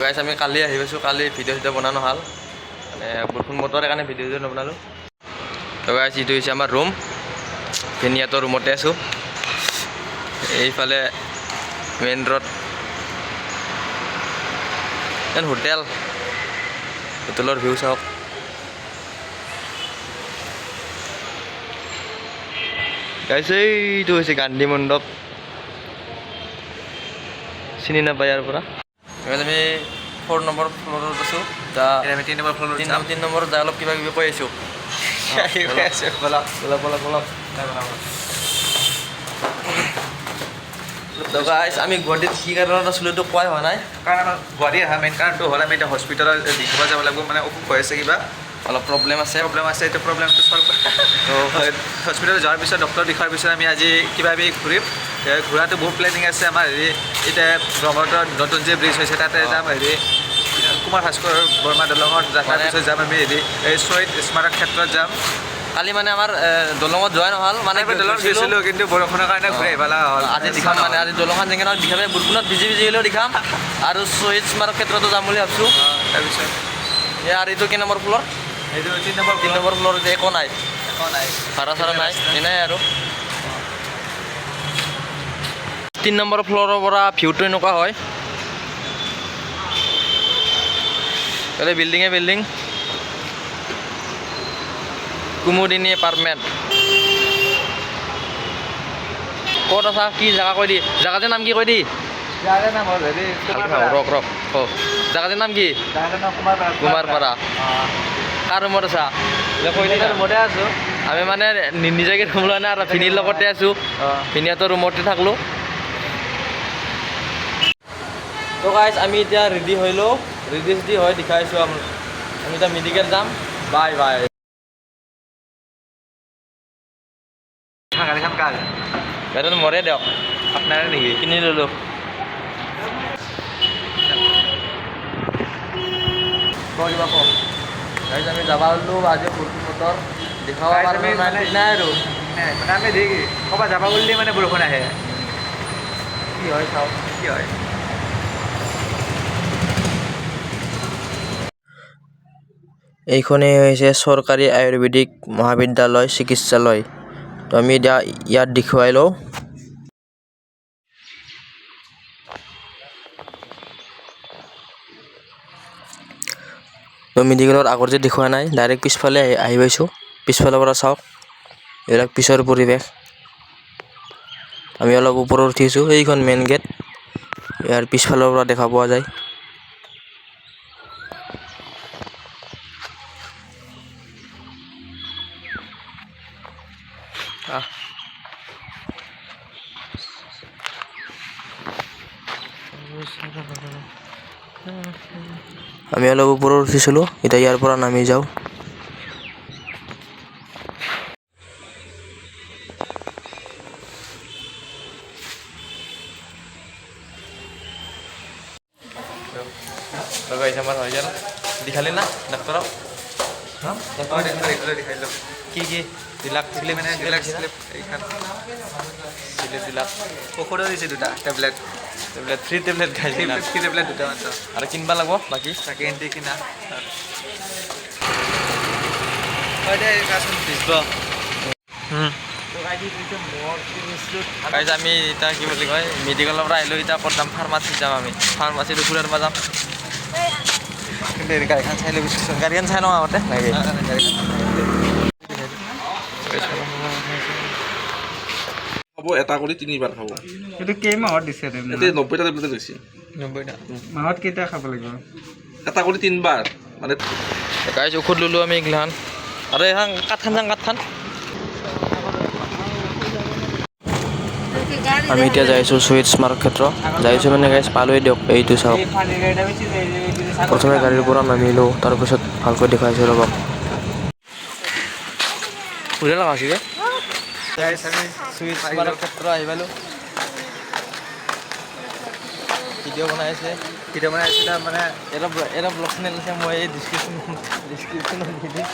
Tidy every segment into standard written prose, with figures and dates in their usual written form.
গাইছ আমি কালি আহি পাইছোঁ, কালি ভিডিঅ' চিডিঅ' বনানো নহ'ল মানে বৰষুণ বতৰৰ কাৰণে ভিডিঅ' চিডিঅ' নবনালোঁ। তো গাইছ এইটো হৈছে আমাৰ ৰুম, ধুনীয়াটো ৰুমতে আছোঁ। এইফালে মেইন ৰোড, যেন হোটেলৰ ভিউ চাওক। গাইছ এইটো হৈছে গান্ধী মণ্ডপ, চিনি নাপায় ইয়াৰ পৰা। আমি 4 নম্বৰ ফ্ল'ৰত আছোঁ। আমি 3 নম্বৰ ফ্ল'ৰত যাম। 3 নম্বৰত যাই অলপ কিবা কিবি কৈ আছোঁ। বলক। গাইছ আমি গুৱাহাটীত কি কাৰণত আছিলোঁ এইটো কোৱাই হোৱা নাই। কাৰণ গুৱাহাটী অহা মেইন কাৰণটো হ'ল আমি এতিয়া হস্পিটেলত দেখাব যাব লাগিব, মানে অসুখ হৈ আছে, কিবা অলপ প্ৰব্লেম আছে। এইটো প্ৰব্লেমটো চল্ভ হস্পিটেলত যোৱাৰ পিছত ডক্টৰ দেখুৱাৰ পিছত আমি আজি কিবা কিবি ঘূৰিম। ঘূৰাটো বহুত প্লেনিং আছে আমাৰ। এতিয়া ব্ৰহ্মপুত্ৰৰ নতুন যে ব্ৰিজ হৈছে তাতে যাম। কুমাৰ ভাস্কৰ বৰ্মা দলঙত তাৰ পিছত যাম আমি এই শ্বহীদ স্মাৰক ক্ষেত্ৰত যাম। কালি মানে আমাৰ দলঙত যোৱাই নহ'ল, মানে দলঙত গৈছিলোঁ কিন্তু বৰষুণৰ কাৰণে ঘূৰি আহিব লগা হ'ল। আজি দেখাম মানে আজি দলংখন যেনেকৈ দেখাবে বৰষুণত ভিজি হ'লেও দেখাম। আৰু শ্বহীদ স্মাৰক ক্ষেত্ৰতো যাম বুলি ভাবিছোঁ। তাৰপিছত আৰু এইটো কেই নম্বৰ ফ্ল'ৰ? এইটো 3 নম্বৰ ফ্ল'ৰ একো নাই, ভাড়া চাৰা নাই, এনেই আৰু 3 নম্বৰ ফ্ল'ৰৰ পৰা ভিউটো এনেকুৱা হয়। তাতে বিল্ডিং কুমুদিনী এপাৰ্টমেণ্ট। ক'ত আছা, কি জেগা কৈ দি, জেগাটোৰ নাম কি কৈ দি? জাগাৰ নাম হ'ল ৰক জেগাটোৰ নাম কি? কুমাৰপাৰা। কাৰ ৰুমত আছা? ৰুমতে আছোঁ। আমি মানে নিজাকে ৰুম লোৱা নাই আৰু ভিনিৰ লগতে আছোঁ। ভিনিহঁতৰ ৰুমতে থাকলোঁ। তো গাইছ আমি এতিয়া ৰেডি হৈলোঁ, ৰেডি হৈ দেখাইছোঁ। আমি এতিয়া মেডিকেল যাম। বাই। গাড়ীখন কাৰ? গাড়ীটো মৰে দিয়ক, আপোনাৰে নেকি? কিনি ল'লোঁ। গাইছ আমি যাবা হ'লোঁ আজি বৰষুণ বতৰ দেখাব নাই আৰু মানে আমি ক'ৰবাত যাব বুলি মানে বৰষুণ আহে। কি হয় চাওঁ। কি হয়? এইখনেই হৈছে চৰকাৰী আয়ুৰ্বেদিক মহাবিদ্যালয় চিকিৎসালয়। তো আমি এতিয়া ইয়াত দেখুৱাই লওঁ। তো মেডিকেলৰ আগত যে দেখুওৱা নাই, ডাইৰেক্ট পিছফালে আহি পাইছোঁ। পিছফালৰ পৰা চাওক, এইবিলাক পিছৰ পৰিৱেশ। আমি অলপ ওপৰত উঠিছোঁ, এইখন মেইন গেট, ইয়াৰ পিছফালৰ পৰা দেখা পোৱা যায়। আমি অলপ ওপৰত উঠিছিলোঁ, এতিয়া ইয়াৰ পৰা নামি যাওঁ। আমাৰ হৈ গ'ল, দেখালি না ডাক্তৰক? কি দিলাক? ঔষধো দিছে 2টা টেবলেট। 3 টেবলেট খাইছে। 3 টেবলেট 2টা মাত্ৰ। আৰু কিনবা লাগিব বাকী তাকে এণ্টি কিনা। আমি এতিয়া কি বুলি কয় মেডিকেলৰ পৰা আহিলোঁ, এতিয়া ক'ত যাম? ফাৰ্মাচীত যাম। আমি ফাৰ্মাচীটো ফুৰাৰ পৰা যাম। গাড়ীখন চাই লৈ গৈছোঁ। গাড়ীখন চাই লওঁ আগতে। খাব এটা কৰি 3বাৰ খাব। এইটো কেই মাহত দিছে? এতিয়া 90টা টেবলেট দিছে। 90টা মাহত কেইটা খাব লাগিব? এটা কৰি 3বাৰ মানে। গাইছ ঔষধ ল'লোঁ আমি এইগিলাখান। আৰু এইখন কাঠখান আমি এতিয়া যাইছোঁ শ্বহীদ স্মাৰক ক্ষেত্ৰ। যাইছোঁ মানে গাইছ পালোৱেই দিয়ক। এইটো চাওক, প্ৰথমে গাড়ীৰ পৰা নামিলোঁ, তাৰপিছত ভালকৈ দেখুৱাইছোঁ ৰ'ব। সুধে লগা হৈছে আমি শ্বহীদ স্মাৰক ক্ষেত্ৰ আহি পালোঁ। ভিডিঅ' বনাই আছে মানে এটা ব্লগ চেনেল আছে, মই এই ডিছক্ৰিপশ্যনত দি দিম।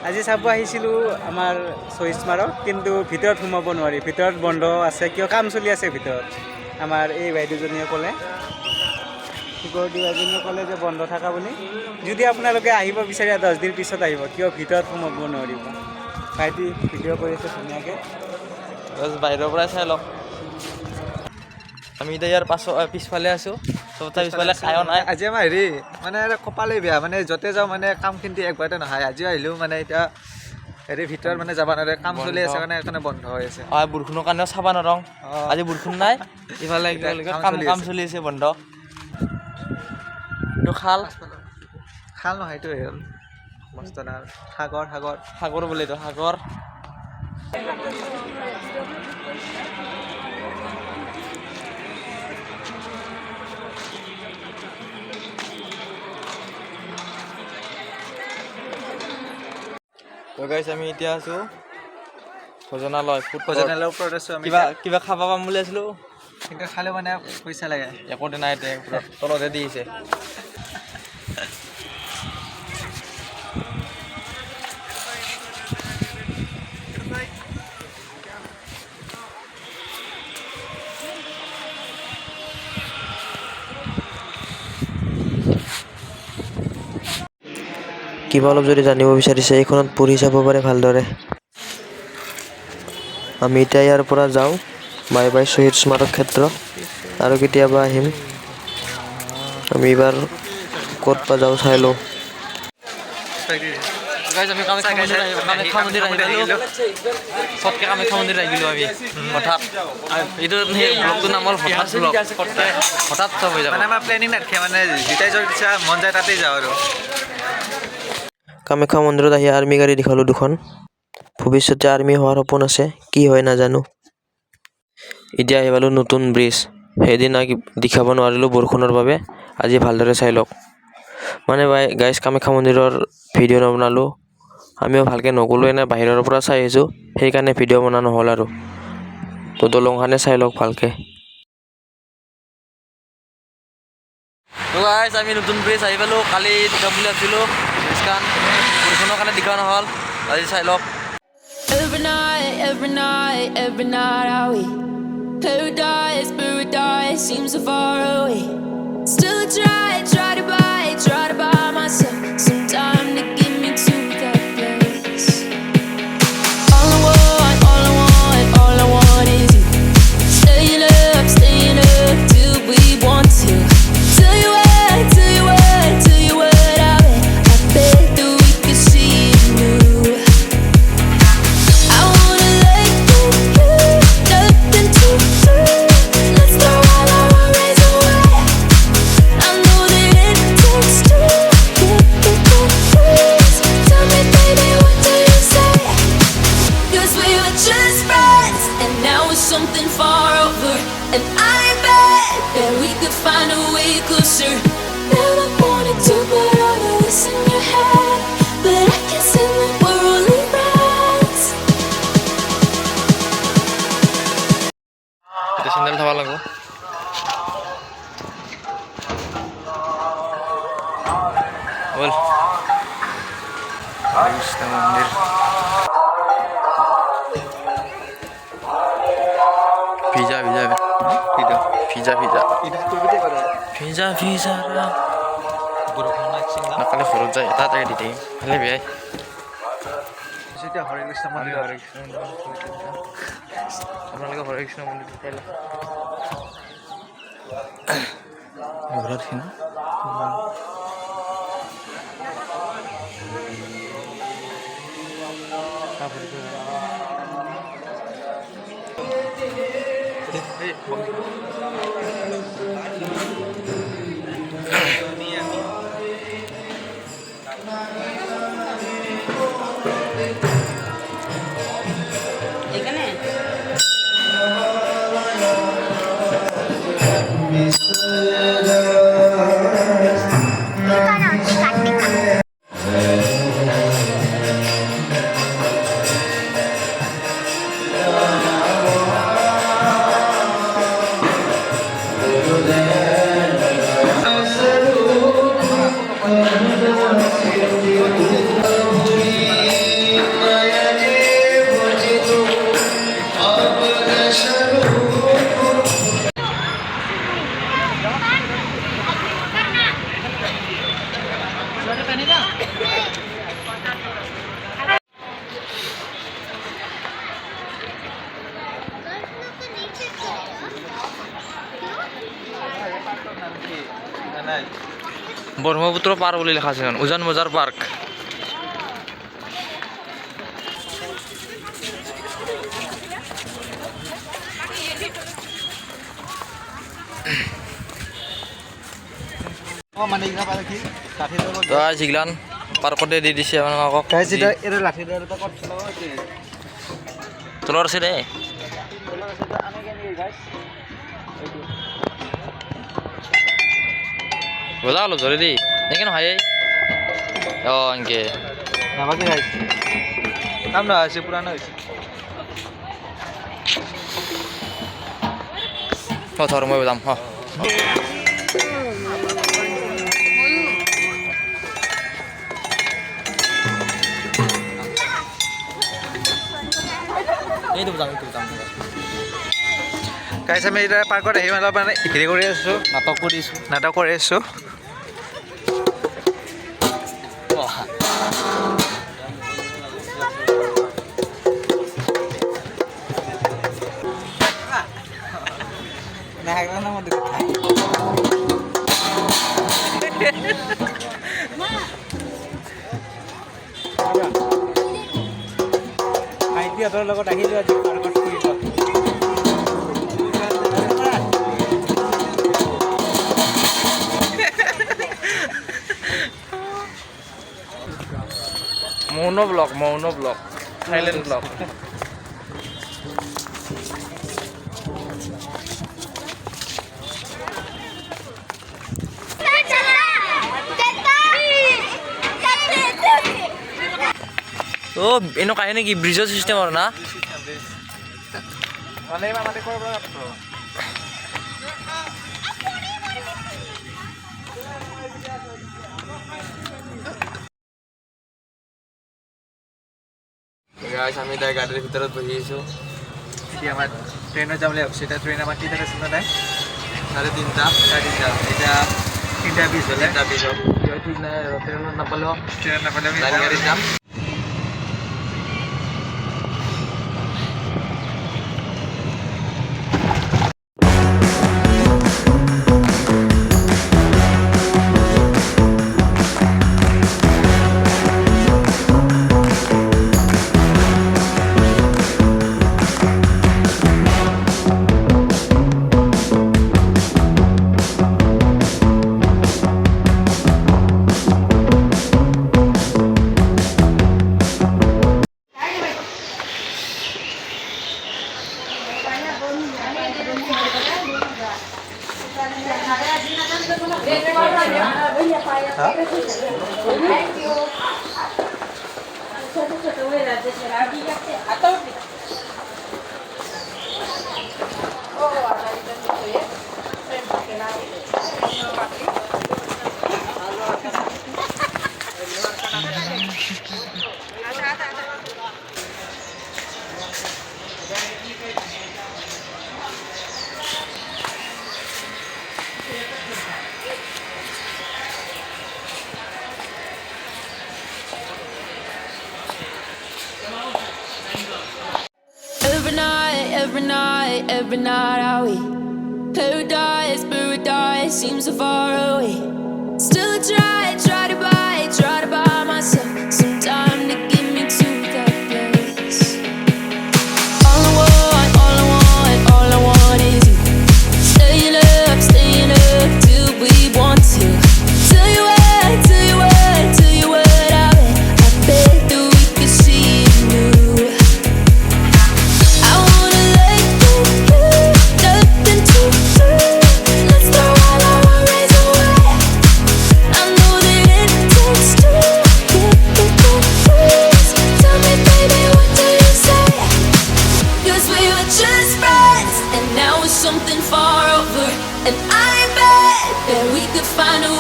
আজি চাব আহিছিলোঁ আমাৰ চইচ মাৰক, কিন্তু ভিতৰত সোমাব নোৱাৰি, ভিতৰত বন্ধ আছে, কিয় কাম চলি আছে ভিতৰত। আমাৰ এই বাইদেউজনীয়ে ক'লে, চিকিউৰিটি বাইদেউজনীয়ে ক'লে যে বন্ধ থকা বুলি। যদি আপোনালোকে আহিব বিচাৰে 10 দিন পিছত আহিব, কিয় ভিতৰত সোমাব নোৱাৰিব। ভাইটি ভিডিঅ' কৰি আছে ধুনীয়াকৈ। বাহিৰৰ পৰাই চাই লওক। আমি এতিয়া ইয়াৰ পিছফালে আছোঁ, চবতে পিছফালে খায়ো নাই। আজি আমাৰ মানে কপালেই বেয়া, মানে য'তে যাওঁ মানে কামখিনি একবাৰতে নহয়। আজিও আহিলোঁ মানে এতিয়া ভিতৰত মানে যাব নোৱাৰে, কাম চলি আছে কাৰণে সেইকাৰণে বন্ধ হৈ আছে। বৰষুণৰ কাৰণেও চাব নোৱাৰোঁ। আজি বৰষুণ নাই, ইফালে কাম চলি আছে বন্ধ। এইটো খাল নহয়, এইটো হ'ল মস্ত ডাঙৰ সাগৰ বোলে, এইটো সাগৰ। তো গাইছ আমি এতিয়া আছোঁ ভোজনালয়, ভোজনালয়ৰ ওপৰত আছোঁ আমি। কিবা খাব পাম বুলি আছিলোঁ, কিন্তু খালেও মানে পইচা লাগে। একোতে নাই, তলতে দিছে। কিবা অলপ যদি জানিব বিচাৰিছে এইখনত পঢ়ি চাব পাৰে ভালদৰে। আমি এতিয়া ইয়াৰ পৰা যাওঁ বাই বাই শ্বহীদ স্মাৰক ক্ষেত্ৰ, আৰু কেতিয়াবা আহিম। আমি এইবাৰ ক'ত বা যাওঁ চাই লওঁ। আমি কামাখ্যা মন্দিৰ আহি পালোঁ। ফটকে কামাখ্যা মন্দিৰ আহি গ'লোঁ আমি হঠাৎ। এইটো সেই ব্লগটোৰ নাম হ'ল হঠাৎ ব্লগ। হঠাৎ চব হৈ যাব। মানে আমাৰ প্লেনিং নাথাকে, মানে যেতিয়াই য'ত ইচ্ছা মন যায় তাতেই যাওঁ আৰু। কামাখ্যা মন্দিৰত আহি আৰ্মি গাড়ী দেখালোঁ দুখন। ভৱিষ্যতে আৰ্মি হোৱাৰ সপোন আছে, কি হয় নাজানো। এতিয়া আহি পালোঁ নতুন ব্ৰিজ। সেইদিনা দেখাব নোৱাৰিলোঁ বৰষুণৰ বাবে, আজি ভালদৰে চাই লওক। মানে গাইজ কামাখ্যা মন্দিৰৰ ভিডিঅ' নবনালোঁ, আমিও ভালকৈ নগ'লোঁ, এনে বাহিৰৰ পৰা চাই আহিছোঁ, সেইকাৰণে ভিডিঅ' বনোৱা নহ'ল আৰু। তো দলংখনে চাই লওক ভালকৈ। তো গাইজ আমি নতুন ব্ৰিজ আহি পালোঁ। কালি দেখাম বুলি ভাবিছিলোঁ ব্ৰিজখন, বৰষুণৰ কাৰণে দেখা নহ'ল, আজি চাই লওক। Every night are we paradise seems so far away. Still I try to buy myself some time to get me to that place. All I want is you. Staying up till we want to. Tell you what, I bet that we could see it new. I wanna let you nothing to lose. Let's throw all our worries away. I know that it takes two to get the confused. Tell me, baby, what do you say? 'Cause we were just friends, and now it's something far over. And I bet that we could find a way closer. Never wanted to put all of this in your head, but I can't say that we're only friends. এতিয়া sandal থ'ব লাগিব। বল কৃষ্ণ মন্দিৰ। ভিজা কালি ঘৰত যায় এটা এটাকে দি থাকিম, ভালে বেয়াই। এতিয়া হৰে কৃষ্ণ মন্দিৰ, আপোনালোকে হৰে কৃষ্ণ মন্দিৰ চাই লওক। ঘৰত কিনা ব্ৰহ্মপুত্ৰ পাৰ বুলি লিখা আছে উজান বজাৰ পাৰ্ক মানে এইগিলা পালে কি লাঠি ডাল তো যিগিলান পাৰ্কতে দি দিছে আপোনালোকক গাইজ এটা লাঠি ডাল এটা কত চলাব কি তলৰ আছে দে বজা অলপ জোৰে দি এনেকে নহয় অঁ এনেকে নাবাকি গাইজ কাম না আছে পুরানো হয়েছে থৰ মই বজাম এইটো বজাম গাইজ আমি এতিয়া পাৰ্কত আহি অলপ মানে হেৰি কৰি আছোঁ নাটক কৰি আছোঁ ভাইটিহঁতৰ লগত আহিলোঁ আজি পাৰ্কত ফুৰিব মৌন ব্লগ থাইলেণ্ড ব্লগ অ এনেকুৱা আহে নেকি ব্ৰিজৰ চিষ্টেমৰ না আমি এতিয়া গাড়ীৰ ভিতৰত বহি আছোঁ এতিয়া আমাৰ ট্ৰেইনত যাম বুলি ভাবিছোঁ এতিয়া ট্ৰেইন আমাৰ কেইটাত আছে ন নাই 3:30 এতিয়া 3:20 হ'লে ঠিক নাই ট্ৰেইনত নাপালেও ট্ৰেইন নাপালে আমি লাইন গাড়ীত যাম Every night are we paradise seems so far away. Still I try to buy myself some time to get me to that place.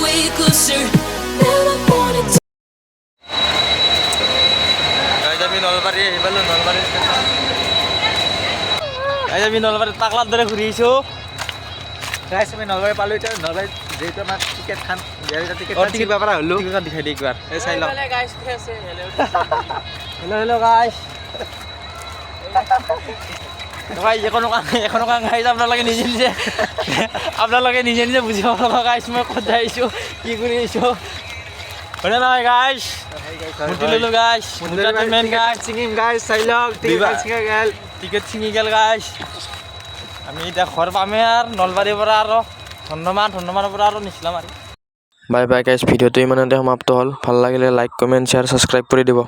way closer. Never wanted to. Guys আমি নলবাৰী আহি পালোঁ Nalbari station guys আমি নলবাৰীত পাগলাৰ দৰে ঘূৰি আহিছোঁ গাইছ আমি নলবাৰী পালোঁ এতিয়া নলবাৰীত যিহেতু আমাৰ টিকেট খান টিকেট কিবা পৰা হ'লো টিকেট দেখাই দি একবাৰ এই চাই লওক হেল্ল' গাইজ গাইজ এখনো কাম গাইজ আপোনালোকে নিজে নিজে বুজি পাব গাইজ মই ক'ত যাই আহিছোঁ কি কৰি আহিছোঁ হয়নে নহয় গাইজ মূৰ্তি ল'লোঁ গাইজ মেইন গাইজ ছিঙিম গাইছ চাই লওক টিকেট ছিঙা গেল টিকেট ছিঙি গেল গাইজ আমি এতিয়া ঘৰ পামেই আৰু নলবাৰীৰ পৰা আৰু ধন্যমানৰ পৰা আৰু নিছিলাম আৰু বাই বাই গাইজ ভিডিঅ'টো ইমানতে সমাপ্ত হ'ল ভাল লাগিলে লাইক কমেণ্ট শ্বেয়াৰ ছাবস্ক্ৰাইব কৰি দিব